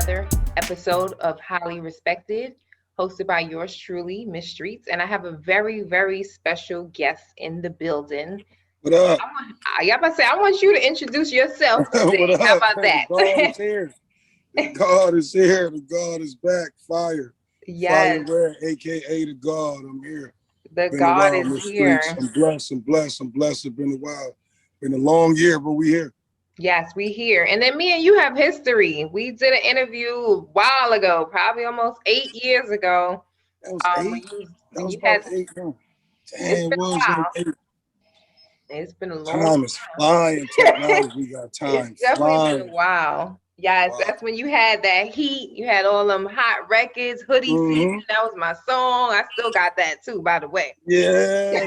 another episode of Highly Respected, hosted by yours truly, Miss Streetz. And I have a very, very special guest in the building. What up? Y'all about to say, I want you to introduce yourself What today. How up? about The that? God is here. The God is here. The God is back. Fire. Yes, FireRed, aka the God. I'm here. the Been a God while is in the here. streets. I'm blessed. I'm blessed. I'm blessed. It's been a while. Been a long year, but we here. Yes, we here. And then me and you have history. We did an interview a while ago, probably almost 8 years ago. That was When 8. you That when was you had about 8. No. it's Damn, it been a was like while. 8. It's been a long Time is flying. Technology got It's time definitely been a flying. while. Yes, Wow. that's when you had that heat. You had all them hot records, hoodie season. Mm-hmm. That was my song. I still got that too, by the way. Yeah,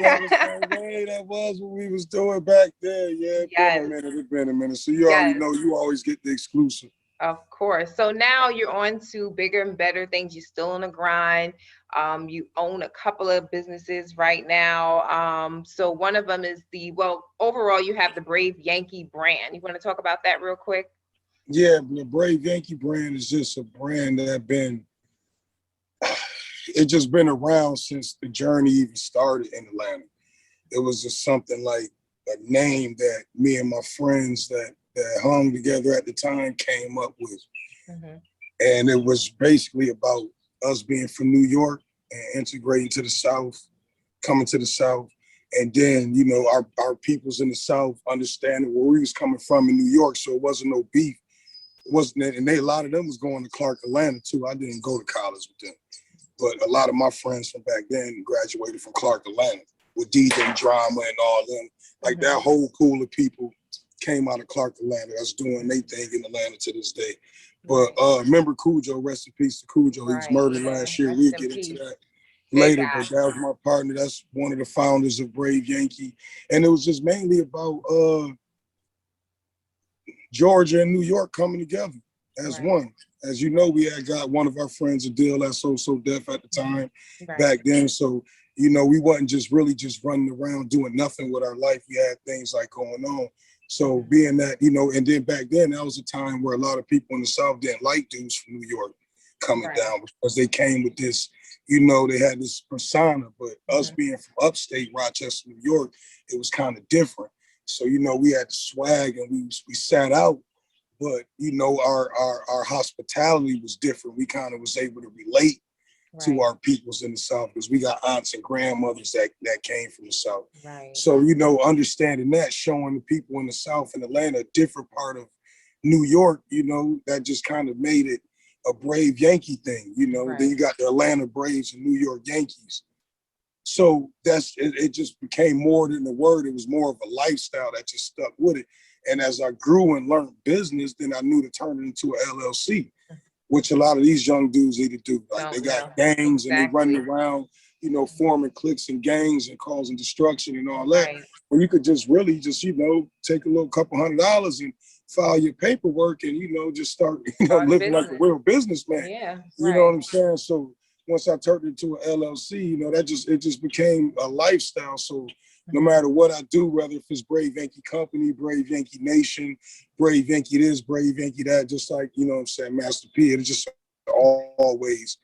that was that way. That was what we was doing back there. Yeah, it been a Yes, minute. It been a minute. So you already yes, know you always get the exclusive. of course. So now you're on to bigger and better things. You're still on the grind. You own a couple of businesses right now. So one of them is overall you have the BraveYankee brand. You want to talk about that real quick? Yeah, the BraveYankee brand is just a brand that it just been around since the journey even started in Atlanta. It was just something like a name that me and my friends that hung together at the time came up with. Hmm. And it was basically about us being from New York and integrating to the South, coming to the South. And then, our peoples in the South understanding where we was coming from in New York. So it wasn't no beef. It wasn't, and a lot of them was going to Clark, Atlanta too. I didn't go to college with them. But a lot of my friends from back then graduated from Clark, Atlanta with DJ Drama and all them. Like that whole pool of people came out of Clark, Atlanta. That's doing their thing in Atlanta to this day. But remember Cujo, rest in peace to Cujo. He was Right. murdered Yeah. last year. Rest We'll in get into peace. that Big later. guy. But that was my partner. That's one of the founders of BraveYankee. And it was just mainly about Georgia and New York coming together as Right. one. As you know, we had got one of our friends a deal at So Def at the time Right. back then. So, we wasn't just really just running around doing nothing with our life. We had things like going on. So being that, and then back then, that was a time where a lot of people in the South didn't like dudes from New York coming Right. down because they came with this, they had this persona. But us being from upstate Rochester, New York, it was kind of different. So, we had the swag and we sat out. But our hospitality was different. We kind of was able to relate to Right. our peoples in the South because we got aunts and grandmothers that came from the South. Right. So understanding that, showing the people in the South and Atlanta a different part of New York, that just kind of made it a BraveYankee thing. Right. Then you got the Atlanta Braves and New York Yankees. So it just became more than a word. It was more of a lifestyle that just stuck with it. And as I grew and learned business, then I knew to turn it into an LLC, which a lot of these young dudes need to do. Like they got gangs and they running around, forming cliques and gangs and causing destruction and all that. Right. When you could just really just, take a little couple $100 and file your paperwork and, just start, Start a living like a business. real businessman. Yeah. You know what I'm saying? So once I turned it into an LLC, it just became a lifestyle. So no matter what I do, whether if it's BraveYankee Company, BraveYankee Nation, BraveYankee this, BraveYankee that, just like, Master P, it'll just always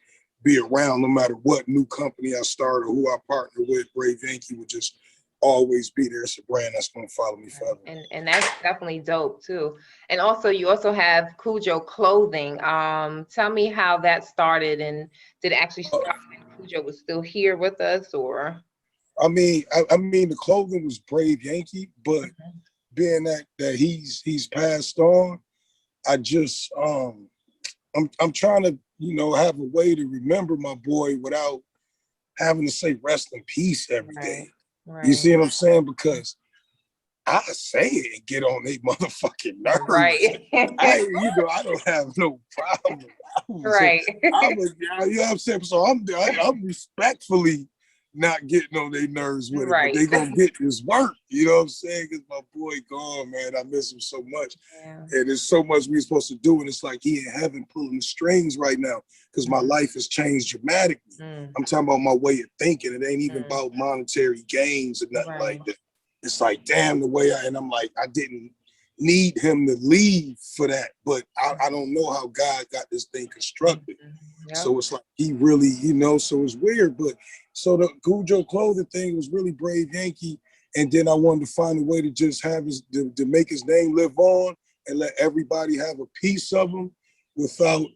be around no matter what new company I start or who I partner with. BraveYankee would just always be there. It's a brand that's going to follow me forever. And that's definitely dope too. And also you also have Cujo Clothing. Tell me how that started, and did it actually start when Cujo was still here with us, or? I mean, the clothing was BraveYankee, but being that he's passed on, I just I'm trying to have a way to remember my boy without having to say rest in peace every day. Right. You see what I'm saying? Because I say it and get on their motherfucking nerves. Right. I don't have no problem. Right. You know what I'm saying? So I'm respectfully not getting on their nerves with it, Right. but they gonna get this work. You know what I'm saying? Because my boy gone, man. I miss him so much. Yeah. And there's so much we're supposed to do, and it's like he in heaven pulling the strings right now because my life has changed dramatically. I'm talking about my way of thinking. It ain't even about monetary gains or nothing like that. It's like, damn, the way and I'm like, I didn't, need him to leave for that, but I don't know how God got this thing constructed. Yep. So it's like he really, you know, so it's weird. But so the Cujo Clothing thing was really BraveYankee, and then I wanted to find a way to just have to make his name live on and let everybody have a piece of him without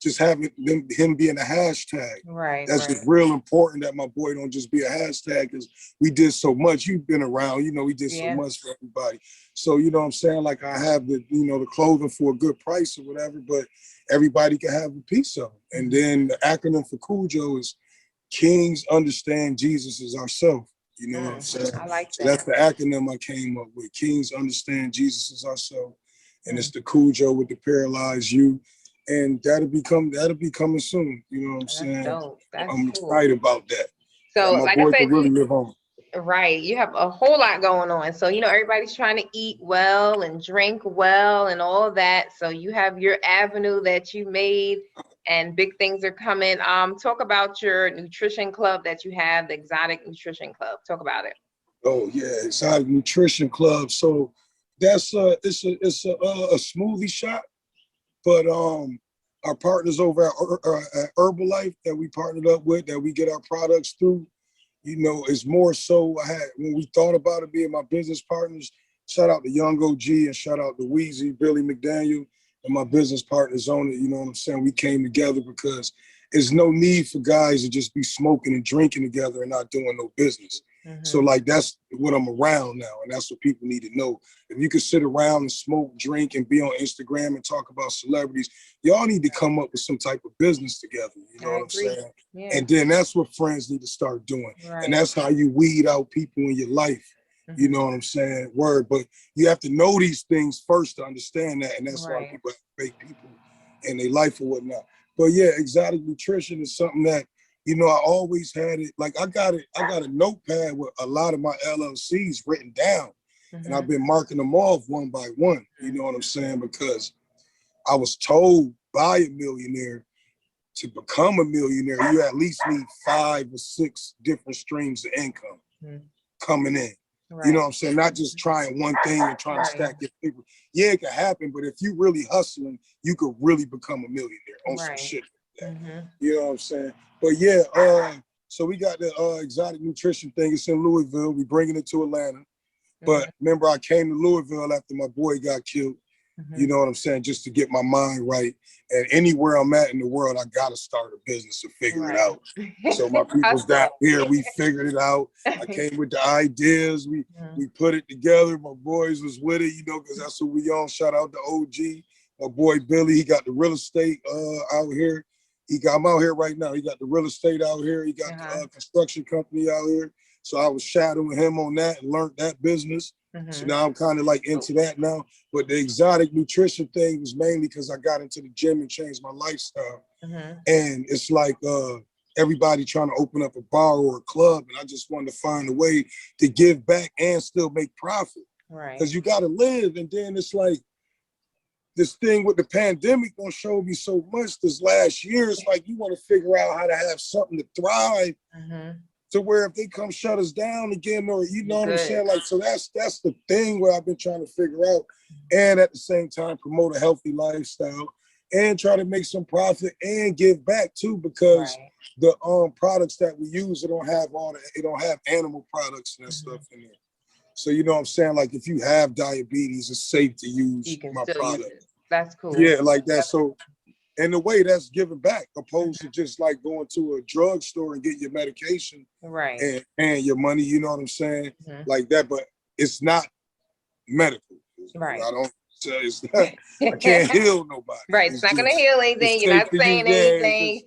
just having him being a hashtag. Right. That's just real important that my boy don't just be a hashtag, because we did so much. You've been around, you know, we did so much for everybody. So, you know what I'm saying? Like I have the, you know, the clothing for a good price or whatever, but everybody can have a piece of it. And then the acronym for Cujo is Kings Understand Jesus is Ourself. You know what I'm saying? I like that. So that's the acronym I came up with. Kings Understand Jesus is Ourself. And it's the Cujo with the paralyzed you. And that'll be coming soon. You know what I'm saying? Dope. I'm excited about that. So my like boy I said, can really live on. Right. You have a whole lot going on. So, you know, everybody's trying to eat well and drink well and all that. So you have your avenue that you made and big things are coming. Talk about your nutrition club that you have, the Exotic Nutrition Club. Talk about it. Oh yeah, Exotic Nutrition Club. So that's it's a smoothie shop, but our partners over at Herbalife that we partnered up with, that we get our products through, you know, it's more so when we thought about it being my business partners, shout out to Young OG and shout out to Weezy, Billy McDaniel, and my business partners on it. You know what I'm saying? We came together because there's no need for guys to just be smoking and drinking together and not doing no business. So like, that's what I'm around now. And that's what people need to know. If you can sit around and smoke, drink, and be on Instagram and talk about celebrities, y'all need to come up with some type of business together. You know what I'm saying? Yeah. And then that's what friends need to start doing. Right. And that's how you weed out people in your life. You know what I'm saying? Word. But you have to know these things first to understand that. And that's why people make people in their life or whatnot. But yeah, exotic nutrition is something that, you know, I always had it. Like I got a notepad with a lot of my LLCs written down, and I've been marking them off one by one. You know what I'm saying? Because I was told by a millionaire to become a millionaire, you at least need 5 or 6 different streams of income coming in. You know what I'm saying? Not just trying one thing and trying to stack your people. Yeah, it can happen, but if you really hustling, you could really become a millionaire on some shit like that. You know what I'm saying? But yeah, so we got the exotic nutrition thing. It's in Louisville. We bringing it to Atlanta. But remember, I came to Louisville after my boy got killed. You know what I'm saying? Just to get my mind right. And anywhere I'm at in the world, I got to start a business and figure it out. So my people's down here, we figured it out. I came with the ideas. We put it together. My boys was with it, you know, because that's what we on. Shout out to OG. My boy Billy, he got the real estate out here. I'm out here right now. He got the real estate out here. He got the construction company out here. So I was shadowing him on that and learned that business. So now I'm kind of like into that now. But the exotic nutrition thing was mainly because I got into the gym and changed my lifestyle. And it's like everybody trying to open up a bar or a club. And I just wanted to find a way to give back and still make profit. Because you got to live. And then it's like, this thing with the pandemic gonna show me so much this last year. It's like you want to figure out how to have something to thrive to where if they come shut us down again, or you know what I'm saying? Like, so that's the thing where I've been trying to figure out, and at the same time promote a healthy lifestyle and try to make some profit and give back too, because the products that we use, it don't have animal products and that stuff in there. So you know what I'm saying? Like if you have diabetes, it's safe to use my product. That's cool. Yeah, like that. So in a way, that's giving back, opposed to just like going to a drugstore and get your medication and your money, you know what I'm saying? Like that, but it's not medical. I don't it's not, I can't heal nobody. It's not gonna heal anything. You're not saying anything.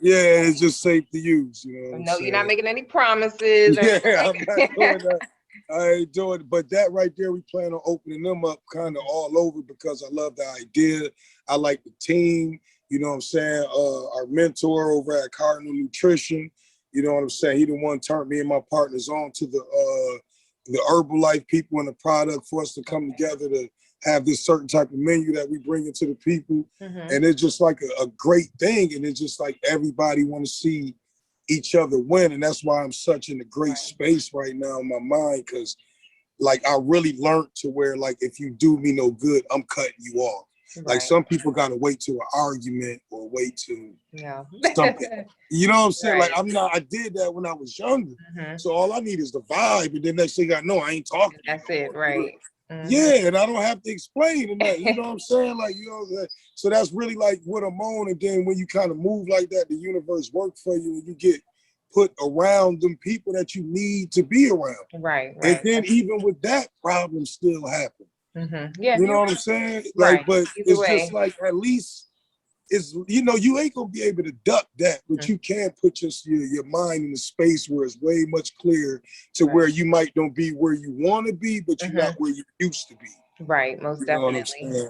It's just safe to use, you know. No, you're not making any promises. I'm not doing that. I ain't doing it, but that right there, we plan on opening them up kind of all over because I love the idea. I like the team, you know what I'm saying? Our mentor over at Cardinal Nutrition, you know what I'm saying? He the one turned me and my partners on to the Herbalife people and the product for us to come together to have this certain type of menu that we bring into the people. And it's just like a great thing. And it's just like everybody want to see each other win, and that's why I'm such in a great space right now in my mind, because like I really learned to where like if you do me no good, I'm cutting you off. Right. Like some people gotta wait to an argument or wait to something. You know what I'm saying? Right. Like I did that when I was younger. So all I need is the vibe, and then next thing I know, I ain't talking. That's it, right? Yeah, and I don't have to explain in that. You know what I'm saying? Like, you know, so that's really like what I'm on. And then when you kind of move like that, the universe works for you, and you get put around them people that you need to be around. Right. And then even with that, problems still happen. Yeah, you know what I'm saying? Right. Like, but Either it's way. just like at least it's, you know, you ain't gonna be able to duck that, but you can put your mind in a space where it's way much clearer to where you might don't be where you want to be, but you're not where you used to be. Right, most definitely.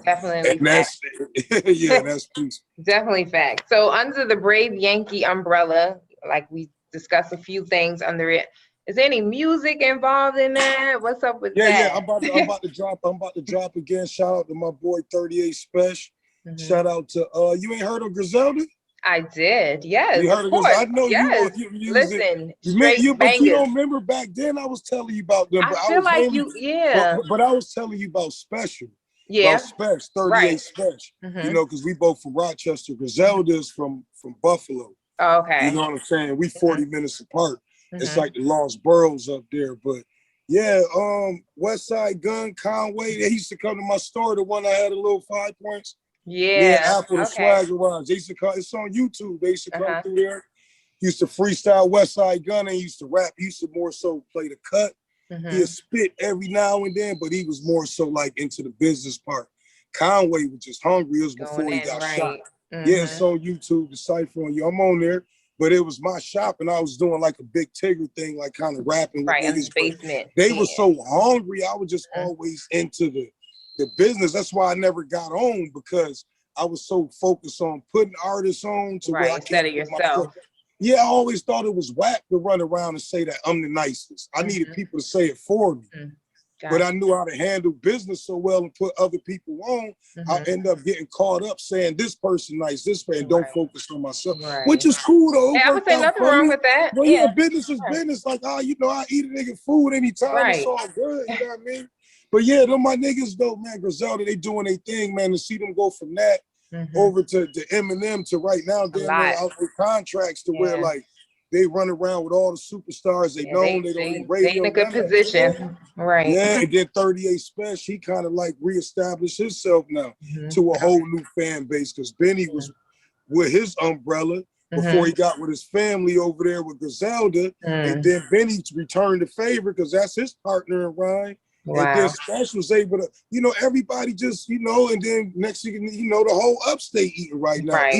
Definitely. And that's yeah, that's peace. Definitely fact. So under the BraveYankee umbrella, like we discussed a few things under it. Is there any music involved in that? What's up with that? Yeah, I'm about to drop again. Shout out to my boy 38 Spesh. Shout out to you ain't heard of Griselda? I did, yes. You heard of course. I know yes. you Listen, but you don't remember back then I was telling you about them. But I feel like you, But I was telling you about Special. Yeah. About Spesh, 38 Spesh. You know, because we both from Rochester. Griselda's from Buffalo. Oh, okay. You know what I'm saying? We 40 minutes apart. It's like the lost boroughs up there. But yeah, West Side Gun, Conway, they used to come to my store, the one I had a little 5 points. Yeah, after the swag garage. They used to come, it's on YouTube. They used to come through there. Used to freestyle West Side Gun and used to rap. He used to more so play the cut. He'd spit every now and then, but he was more so like into the business part. Conway was just hungry. It was before he got shot. Yeah, it's on YouTube, the cipher on you. I'm on there, but it was my shop and I was doing like a big Tigger thing, like kind of rapping with in the basement. They were so hungry. I was just always into the business. That's why I never got on, because I was so focused on putting artists on to where I instead of yourself. Yeah, I always thought it was whack to run around and say that I'm the nicest. I needed people to say it for me. But I knew how to handle business so well and put other people on. I'll end up getting caught up saying this person nice, this person, don't focus on myself, which is cool though. Yeah, I would say nothing wrong with that. Well, yeah, business is business. Like, you know, I eat a nigga food anytime. It's all good. You know what I mean? But yeah, them my niggas though, man. Griselda, they doing their thing, man. To see them go from that over to Eminem to right now, they're out with contracts to where like they run around with all the superstars. They know they don't need radio. They in a good position, right? Yeah, and then 38 Spesh, he kind of like reestablished himself now to a whole new fan base, because Benny was with his umbrella before he got with his family over there with Griselda, and then Benny returned the favor because that's his partner in rhyme. And then Spesh was able to, you know, everybody just, you know, and then next thing you know, the whole upstate eating right now.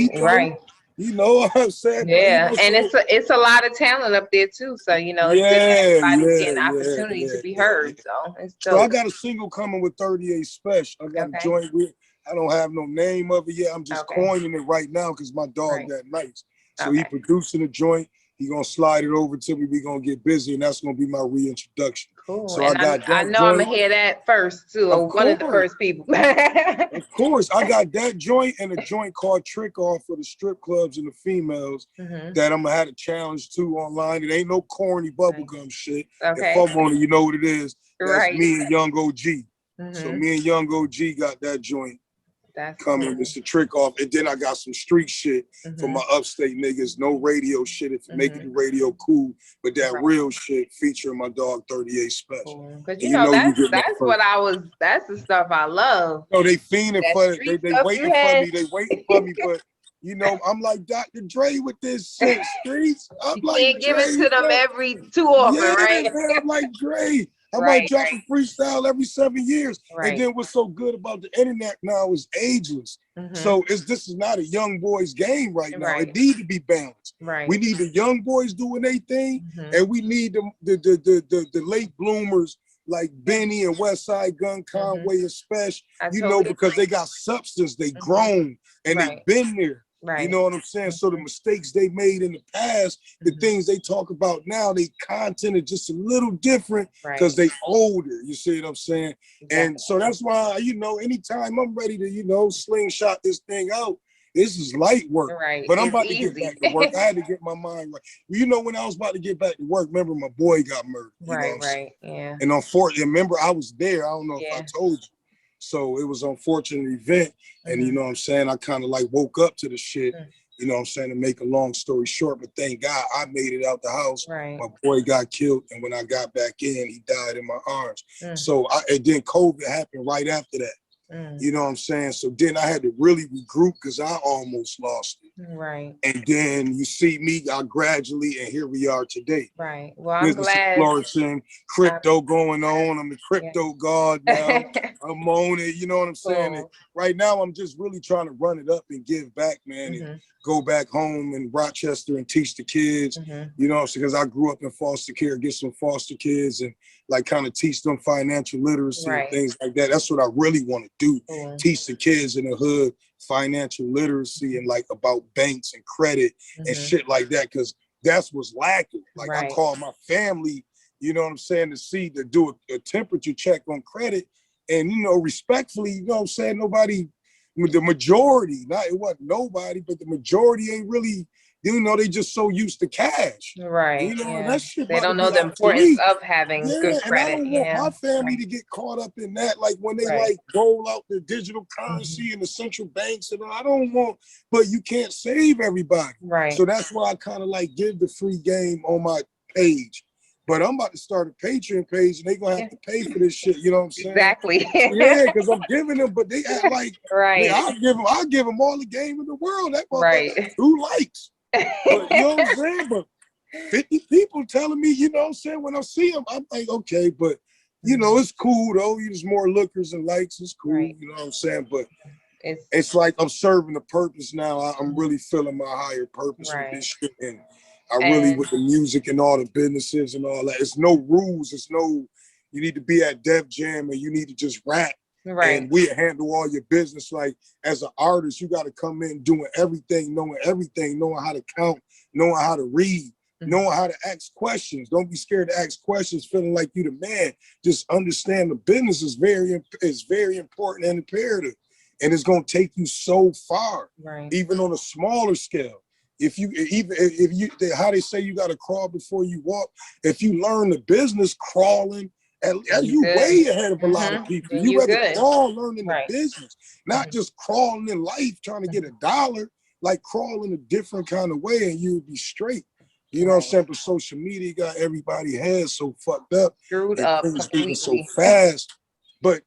You know what I'm saying? Yeah, and it's a lot of talent up there too. So, you know, it's everybody's getting an opportunity to be heard. So I got a single coming with 38 Spesh. I got a joint with, I don't have no name of it yet. I'm just coining it right now because my dog that nice. So he producing a joint. He gonna slide it over to me. We gonna get busy, and that's gonna be my reintroduction. Cool. So and I know I'm gonna hear that first too. One of the first people. Of course, I got that joint and a joint called Trick Off for the strip clubs and the females that I'm gonna have a challenge to online. It ain't no corny bubblegum shit. If I'm on it, you know what it is. That's me and Young OG. So me and Young OG got that joint. That's coming. Cool. It's a Trick Off, and then I got some street shit for my upstate niggas. No radio shit if you make it the radio cool, but that real shit featuring my dog 38 Spesh. Cool. Cause you know that's what I was. That's the stuff I love. No, they fiending for it. They waiting for me. They waiting for me, but you know I'm like Dr. Dre with this shit. Streetz. I'm like can't give it to them every too often, right? Man, I'm like Dre. I might drop a freestyle every 7 years. And then what's so good about the internet now is ageless. So this is not a young boys game right now. It needs to be balanced. We need the young boys doing their thing, and we need the late bloomers like Benny and West Side Gun, Conway and Spesh, you know, because they got substance, they grown, and they been there. You know what I'm saying? So the mistakes they made in the past, the things they talk about now, they content is just a little different because they older. You see what I'm saying? And so that's why, you know, anytime I'm ready to, you know, slingshot this thing out, This is light work. Right. But I'm It's about easy. to get back to work. I had to get my mind right. You know, when I was about to get back to work, remember my boy got murdered. You know what I'm saying? Yeah. And unfortunately, remember I was there. I don't know if Yeah. I told you. So it was an unfortunate event. And you know what I'm saying? I kind of like woke up to the shit, you know what I'm saying, to make a long story short. But thank God I made it out the house. Right. My boy got killed. And when I got back in, he died in my arms. So and then COVID happened right after that. You know what I'm saying? So then I had to really regroup because I almost lost it. Right. And then you see me, I gradually, and here we are today. Right. Well, I'm Business glad. flourishing, crypto going on. I'm the crypto god now. I'm on it. You know what I'm saying? And right now, I'm just really trying to run it up and give back, man, and go back home in Rochester and teach the kids. You know, because I grew up in foster care, get some foster kids and like kind of teach them financial literacy and things like that. That's what I really want to do. Teach the kids in the hood financial literacy and like about banks and credit and shit like that, because that's what's lacking. Like I call my family, you know what I'm saying, to do a temperature check on credit. And, you know, respectfully, you know what I'm saying, nobody, the majority, not it wasn't nobody, but the majority ain't really, you know, they just so used to cash. Right. You know, and that shit they don't know the importance of having good credit. And I don't want my family to get caught up in that. Like when they like roll out the digital currency and the central banks and all, I don't want, but you can't save everybody. Right. So that's why I kind of like give the free game on my page. But I'm about to start a Patreon page and they're gonna have to pay for this shit, you know what I'm saying? Exactly. Yeah, because I'm giving them, but they act like I'll give them all the game in the world. That motherfucker 2 likes. But you know what I'm saying? But 50 people telling me, you know what I'm saying, when I see them, I'm like, okay, but you know, it's cool though. You just more lookers and likes, it's cool, you know what I'm saying? But it's like I'm serving a purpose now. I'm really feeling my higher purpose with this shit. And I really, with the music and all the businesses and all that, it's no rules. It's no, you need to be at Def Jam and you need to just rap. And we handle all your business. Like as an artist, you got to come in doing everything, knowing how to count, knowing how to read, knowing how to ask questions. Don't be scared to ask questions, feeling like you the man. Just understand the business is very important and imperative. And it's going to take you so far, even on a smaller scale. If you how they say you got to crawl before you walk. If you learn the business crawling, you way ahead of a lot of people. You rather crawl learning the business, not just crawling in life trying to get a dollar, like crawling a different kind of way and you'll be straight. You know what I'm saying? But social media got everybody head so fucked up. Screwed up completely. So fast. But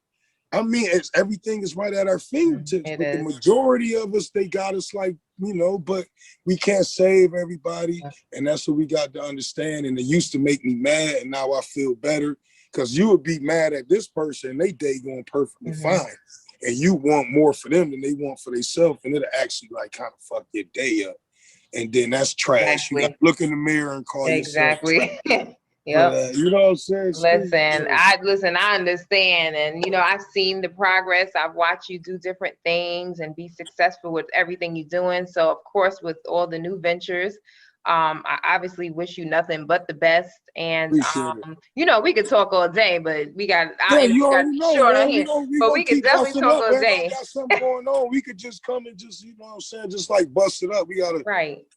I mean, everything is right at our fingertips. But the majority of us, they got us like, you know, but we can't save everybody. And that's what we got to understand. And it used to make me mad. And now I feel better. Because you would be mad at this person and they day going perfectly fine. And you want more for them than they want for themselves. And it'll actually like kind of fuck your day up. And then that's trash. You got to look in the mirror and call yourself trash. You know what I'm saying? I understand. And, you know, I've seen the progress. I've watched you do different things and be successful with everything you're doing. So, of course, with all the new ventures, I obviously wish you nothing but the best. And, you know, we could talk all day, but we got, short on here. But we could definitely talk all day. Got something going on. We could just come and just, you know what I'm saying, just like bust it up. We got to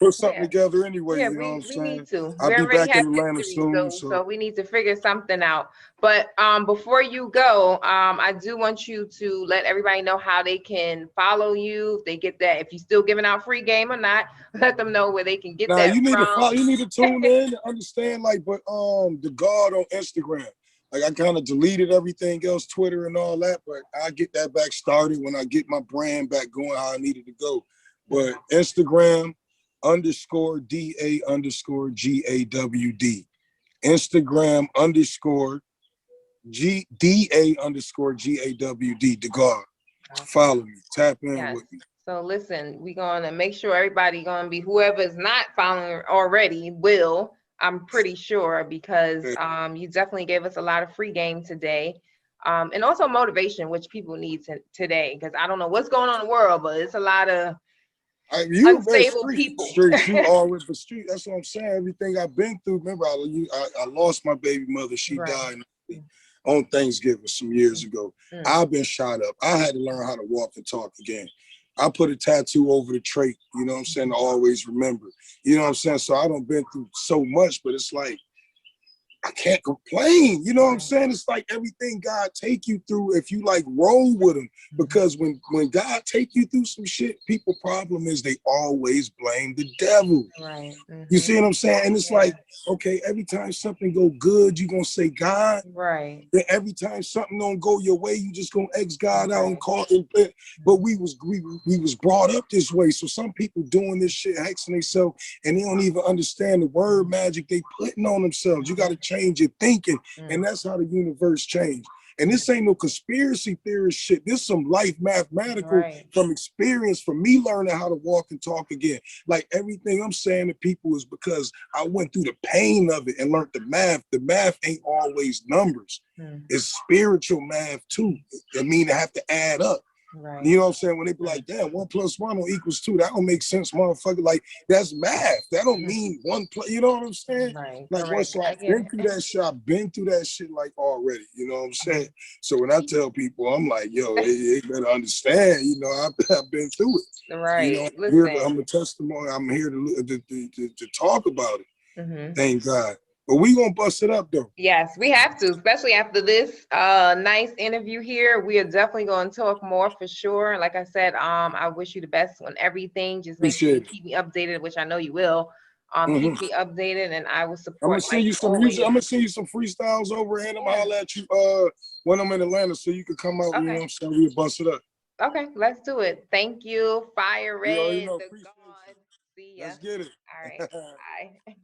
put something together anyway. You know what I'm saying? We need to. I'll be back in Atlanta soon. So we need to figure something out. But before you go, I do want you to let everybody know how they can follow you. If they get that, if you're still giving out free game or not, let them know where they can get that you need from. to follow, you need to tune in to understand, like, but Da Gawd on Instagram. Like I kind of deleted everything else, Twitter and all that, but I get that back started when I get my brand back going how I needed to go. But Instagram _DA_GAWD. Instagram _DA_GAWD, Da Gawd. Follow me, tap in with me. So listen, we're gonna make sure everybody gonna be, whoever's not following already will, I'm pretty sure, because you definitely gave us a lot of free game today. And also motivation, which people need today, because I don't know what's going on in the world, but it's a lot of unstable people. Streetz, you always the street. That's what I'm saying. Everything I've been through. Remember, I lost my baby mother. She died on Thanksgiving some years ago. I've been shot up. I had to learn how to walk and talk again. I put a tattoo over the trait, you know what I'm saying, to always remember. You know what I'm saying? So I done been through so much, but it's like, I can't complain. You know what I'm saying? It's like everything God take you through, if you like roll with him, because when God take you through some shit, people problem is they always blame the devil. Right. You see what I'm saying? And it's like, okay, every time something go good, you gonna say God. Right. Then every time something don't go your way, you just gonna X God out and call him. But we was brought up this way. So some people doing this shit, hexing themselves, and they don't even understand the word magic they putting on themselves. You gotta change your thinking, and that's how the universe changed. And this ain't no conspiracy theorist shit. This some life mathematical from experience, from me learning how to walk and talk again. Like everything I'm saying to people is because I went through the pain of it and learned the math. The math ain't always numbers. It's spiritual math too. It mean to have to add up. Right. You know what I'm saying? When they be like, damn, 1 + 1 don't equals 2. That don't make sense, motherfucker. Like, that's math. That don't mean one plus. You know what I'm saying? Right. Like, once I've been through that shit, I've been through that shit like already. You know what I'm saying? So when I tell people, I'm like, yo, they better understand. You know, I've been through it. Right. You know, I'm a testimony. I'm here to talk about it. Thank God. But we gonna bust it up though. Yes, we have to, especially after this nice interview here. We are definitely going to talk more for sure. Like I said, I wish you the best on everything. Just make sure you keep me updated, which I know you will. Keep me updated, and I will support. I'm gonna send you some music. I'm gonna send you some freestyles over, and I'm gonna holler at you when I'm in Atlanta, so you can come out. You know what I'm saying? We'll bust it up. Okay, let's do it. Thank you, FireRed Da Gawd. See ya. Let's get it. All right. Bye.